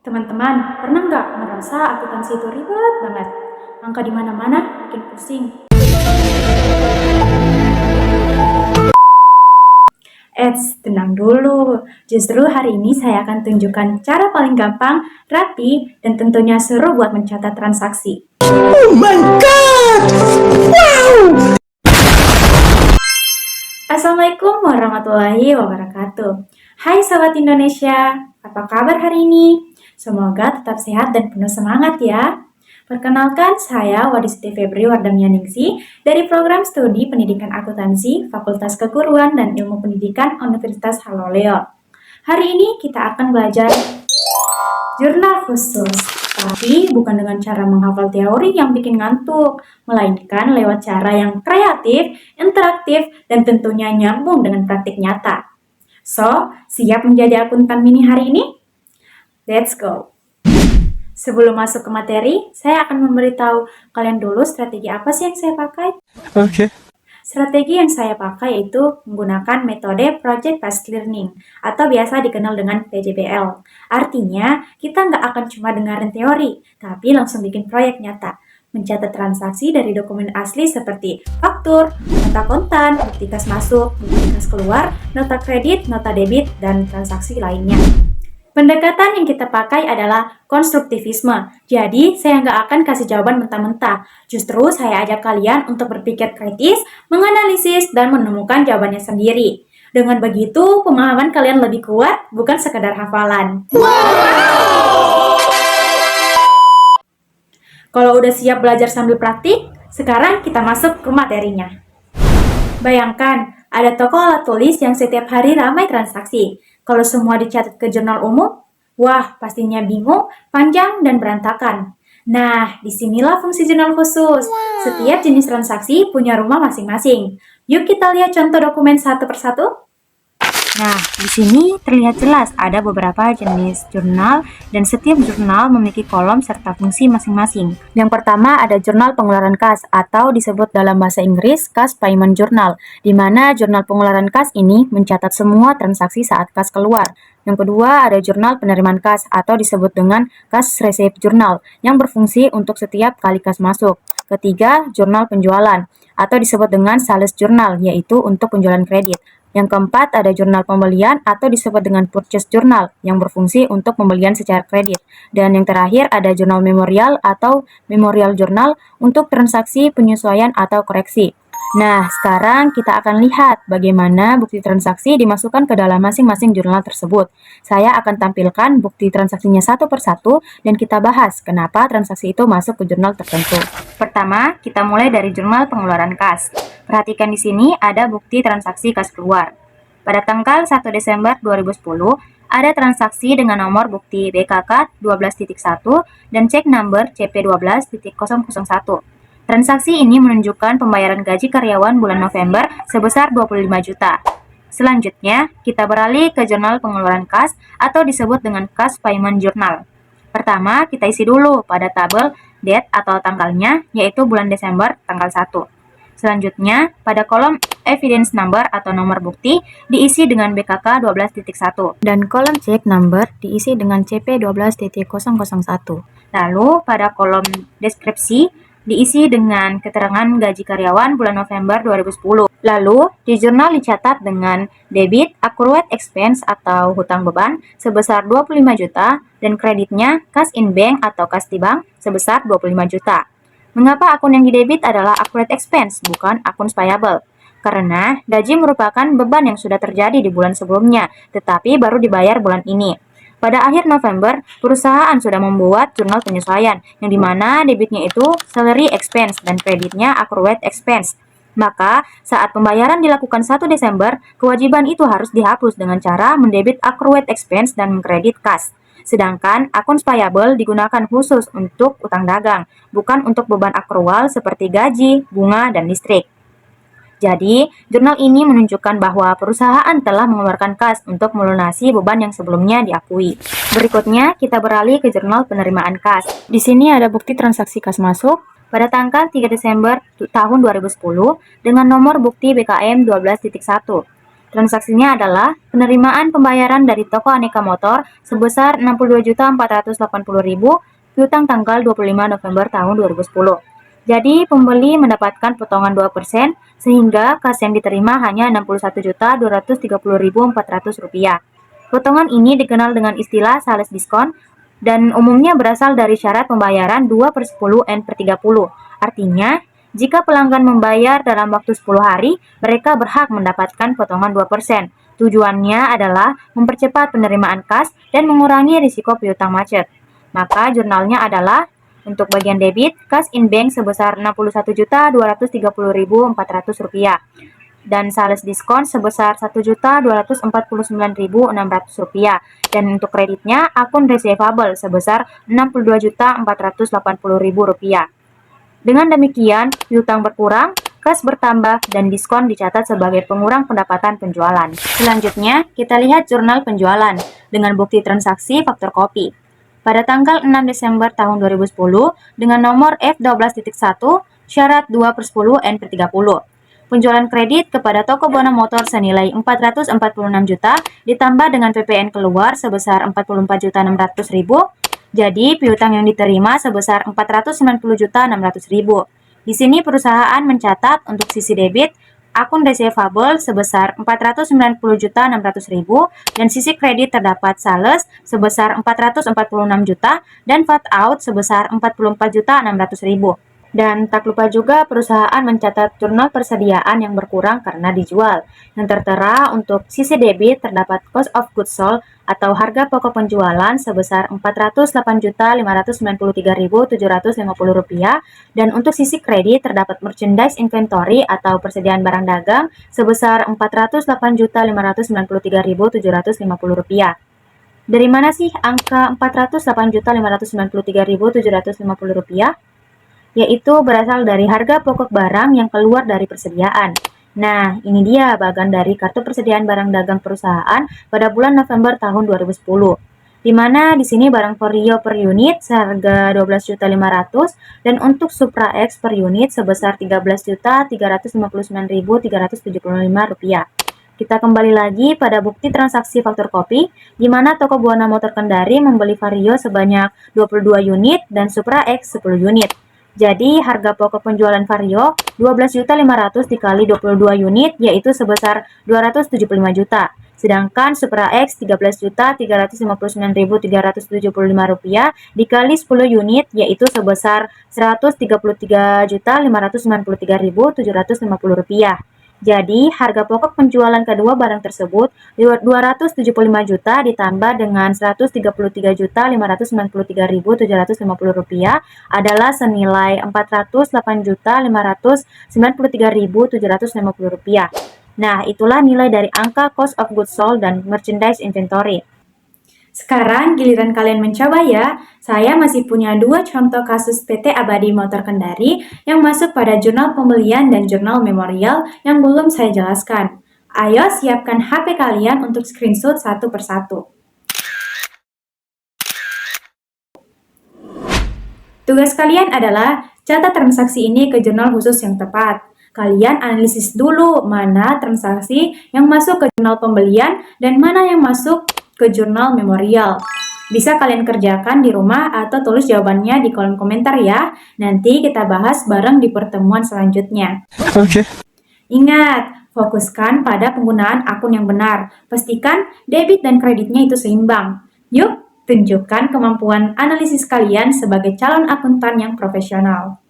Teman-teman, pernah nggak merasa akuntansi itu ribet banget? Angka di mana-mana bikin pusing. Tenang dulu. Justru hari ini saya akan tunjukkan cara paling gampang, rapi, dan tentunya seru buat mencatat transaksi. Oh my god! Wow! Assalamualaikum warahmatullahi wabarakatuh. Hai Sobat Indonesia, apa kabar hari ini? Semoga tetap sehat dan penuh semangat ya. Perkenalkan, saya Wadisti Febri Wardamianingsi dari Program Studi Pendidikan Akuntansi Fakultas Keguruan dan Ilmu Pendidikan Universitas Haloleo. Hari ini kita akan belajar jurnal khusus, tapi bukan dengan cara menghafal teori yang bikin ngantuk, melainkan lewat cara yang kreatif, interaktif, dan tentunya nyambung dengan praktik nyata. So, siap menjadi akuntan mini hari ini? Let's go! Sebelum masuk ke materi, saya akan memberitahu kalian dulu strategi apa sih yang saya pakai. Okay. Strategi yang saya pakai yaitu menggunakan metode Project Based Learning atau biasa dikenal dengan PJBL. Artinya, kita nggak akan cuma dengerin teori, tapi langsung bikin proyek nyata. Mencatat transaksi dari dokumen asli seperti faktur, nota kontan, bukti kas masuk, bukti kas keluar, nota kredit, nota debit, dan transaksi lainnya. Pendekatan yang kita pakai adalah konstruktivisme. Jadi, saya nggak akan kasih jawaban mentah-mentah. Justru saya ajak kalian untuk berpikir kritis, menganalisis, dan menemukan jawabannya sendiri. Dengan begitu, pemahaman kalian lebih kuat, bukan sekedar hafalan. Kalau udah siap belajar sambil praktik, sekarang kita masuk ke materinya. Bayangkan, ada toko alat tulis yang setiap hari ramai transaksi. Kalau semua dicatat ke jurnal umum, wah pastinya bingung, panjang, dan berantakan. Nah, disinilah fungsi jurnal khusus. Setiap jenis transaksi punya rumah masing-masing. Yuk kita lihat contoh dokumen satu persatu. Nah, di sini terlihat jelas ada beberapa jenis jurnal dan setiap jurnal memiliki kolom serta fungsi masing-masing. Yang pertama ada jurnal pengeluaran kas atau disebut dalam bahasa Inggris Cash Payment Journal, di mana jurnal pengeluaran kas ini mencatat semua transaksi saat kas keluar. Yang kedua ada jurnal penerimaan kas atau disebut dengan Cash Receipt Journal yang berfungsi untuk setiap kali kas masuk. Ketiga, jurnal penjualan atau disebut dengan Sales Journal, yaitu untuk penjualan kredit. Yang keempat ada jurnal pembelian atau disebut dengan purchase journal yang berfungsi untuk pembelian secara kredit. Dan yang terakhir ada jurnal memorial atau memorial journal untuk transaksi penyesuaian atau koreksi. Nah, sekarang kita akan lihat bagaimana bukti transaksi dimasukkan ke dalam masing-masing jurnal tersebut. Saya akan tampilkan bukti transaksinya satu persatu dan kita bahas kenapa transaksi itu masuk ke jurnal tertentu. Pertama, kita mulai dari jurnal pengeluaran kas. Perhatikan di sini ada bukti transaksi kas keluar. Pada tanggal 1 Desember 2010, ada transaksi dengan nomor bukti BKK 12.1 dan cek number CP12.001. Transaksi ini menunjukkan pembayaran gaji karyawan bulan November sebesar 25 juta. Selanjutnya, kita beralih ke jurnal pengeluaran kas atau disebut dengan Cash Payment Journal. Pertama, kita isi dulu pada tabel date atau tanggalnya, yaitu bulan Desember tanggal 1. Selanjutnya, pada kolom evidence number atau nomor bukti diisi dengan BKK 12.1 dan kolom check number diisi dengan CP12.001. Lalu, pada kolom deskripsi diisi dengan keterangan gaji karyawan bulan November 2010. Lalu, di jurnal dicatat dengan debit accrued expense atau hutang beban sebesar 25 juta dan kreditnya cash in bank atau kas di bank sebesar 25 juta. Mengapa akun yang didebit adalah accrued expense, bukan akun payable? Karena gaji merupakan beban yang sudah terjadi di bulan sebelumnya, tetapi baru dibayar bulan ini. Pada akhir November, perusahaan sudah membuat jurnal penyesuaian, yang dimana debitnya itu salary expense dan kreditnya accrued expense. Maka, saat pembayaran dilakukan 1 Desember, kewajiban itu harus dihapus dengan cara mendebit accrued expense dan mengkredit kas. Sedangkan akun payable digunakan khusus untuk utang dagang, bukan untuk beban akrual seperti gaji, bunga, dan listrik. Jadi, jurnal ini menunjukkan bahwa perusahaan telah mengeluarkan kas untuk melunasi beban yang sebelumnya diakui. Berikutnya, kita beralih ke jurnal penerimaan kas. Di sini ada bukti transaksi kas masuk pada tanggal 3 Desember tahun 2010 dengan nomor bukti BKM 12.1. Transaksinya adalah penerimaan pembayaran dari toko aneka motor sebesar 62.480.000 piutang tanggal 25 November tahun 2010. Jadi pembeli mendapatkan potongan 2% sehingga kas yang diterima hanya Rp61.230.400. Potongan ini dikenal dengan istilah sales diskon dan umumnya berasal dari syarat pembayaran 2/10 N/30. Artinya, jika pelanggan membayar dalam waktu 10 hari, mereka berhak mendapatkan potongan 2%. Tujuannya adalah mempercepat penerimaan kas dan mengurangi risiko piutang macet. Maka jurnalnya adalah untuk bagian debit, cash in bank sebesar Rp61.230.400 dan sales diskon sebesar Rp1.249.600 dan untuk kreditnya akun receivable sebesar Rp62.480.000. Dengan demikian, piutang berkurang, kas bertambah, dan diskon dicatat sebagai pengurang pendapatan penjualan. Selanjutnya, kita lihat jurnal penjualan dengan bukti transaksi faktur kopi. Pada tanggal 6 Desember tahun 2010 dengan nomor F12.1 syarat 2/10 N/30. Penjualan kredit kepada toko Buana Motor senilai 446 juta ditambah dengan PPN keluar sebesar 44.600.000. Jadi piutang yang diterima sebesar 490.600.000. Di sini perusahaan mencatat untuk sisi debit akun receivable sebesar 490.600.000 dan sisi kredit terdapat sales sebesar 446 juta dan VAT out sebesar 44.600.000. Dan tak lupa juga perusahaan mencatat jurnal persediaan yang berkurang karena dijual. Yang tertera untuk sisi debit terdapat cost of goods sold atau harga pokok penjualan sebesar Rp408.593.750 dan untuk sisi kredit terdapat merchandise inventory atau persediaan barang dagang sebesar Rp408.593.750. Dari mana sih angka Rp408.593.750? Yaitu berasal dari harga pokok barang yang keluar dari persediaan. Nah, ini dia bagian dari kartu persediaan barang dagang perusahaan pada bulan November tahun 2010. Di mana di sini barang Vario per unit seharga Rp12.500.000 dan untuk Supra X per unit sebesar Rp13.359.375. Kita kembali lagi pada bukti transaksi faktur kopi, di mana toko Buana Motor Kendari membeli Vario sebanyak 22 unit dan Supra X 10 unit. Jadi harga pokok penjualan Vario 12.500.000 dikali 22 unit yaitu sebesar 275 juta. Sedangkan Supra X 13.359.375 rupiah dikali 10 unit yaitu sebesar 133.593.750 rupiah. Jadi, harga pokok penjualan kedua barang tersebut 275 juta ditambah dengan 133.593.750 rupiah adalah senilai 408.593.750 rupiah. Nah, itulah nilai dari angka cost of goods sold dan merchandise inventory. Sekarang giliran kalian mencoba ya. Saya masih punya 2 contoh kasus PT Abadi Motor Kendari yang masuk pada jurnal pembelian dan jurnal memorial yang belum saya jelaskan. Ayo siapkan HP kalian untuk screenshot satu persatu. Tugas kalian adalah catat transaksi ini ke jurnal khusus yang tepat. Kalian analisis dulu mana transaksi yang masuk ke jurnal pembelian dan mana yang masuk ke jurnal memorial. Bisa kalian kerjakan di rumah atau tulis jawabannya di kolom komentar ya. Nanti kita bahas bareng di pertemuan selanjutnya. Okay. Ingat, fokuskan pada penggunaan akun yang benar. Pastikan debit dan kreditnya itu seimbang. Yuk, tunjukkan kemampuan analisis kalian sebagai calon akuntan yang profesional.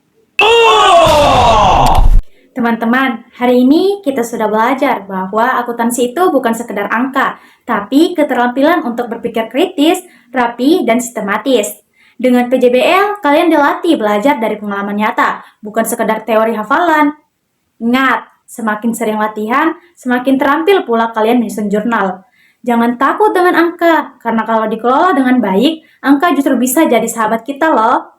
Teman-teman, hari ini kita sudah belajar bahwa akuntansi itu bukan sekedar angka, tapi keterampilan untuk berpikir kritis, rapi, dan sistematis. Dengan PJBL, kalian dilatih belajar dari pengalaman nyata, bukan sekedar teori hafalan. Ingat, semakin sering latihan, semakin terampil pula kalian menyusun jurnal. Jangan takut dengan angka, karena kalau dikelola dengan baik, angka justru bisa jadi sahabat kita loh.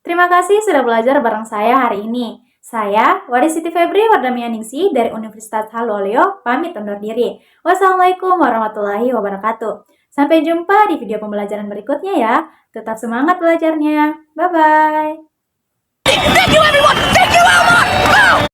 Terima kasih sudah belajar bareng saya hari ini. Saya, Waris Siti Febri Wardamianingsih dari Universitas Haloleo, pamit undur diri. Wassalamualaikum warahmatullahi wabarakatuh. Sampai jumpa di video pembelajaran berikutnya ya. Tetap semangat belajarnya. Bye-bye. Thank you everyone! Thank you, Elmo!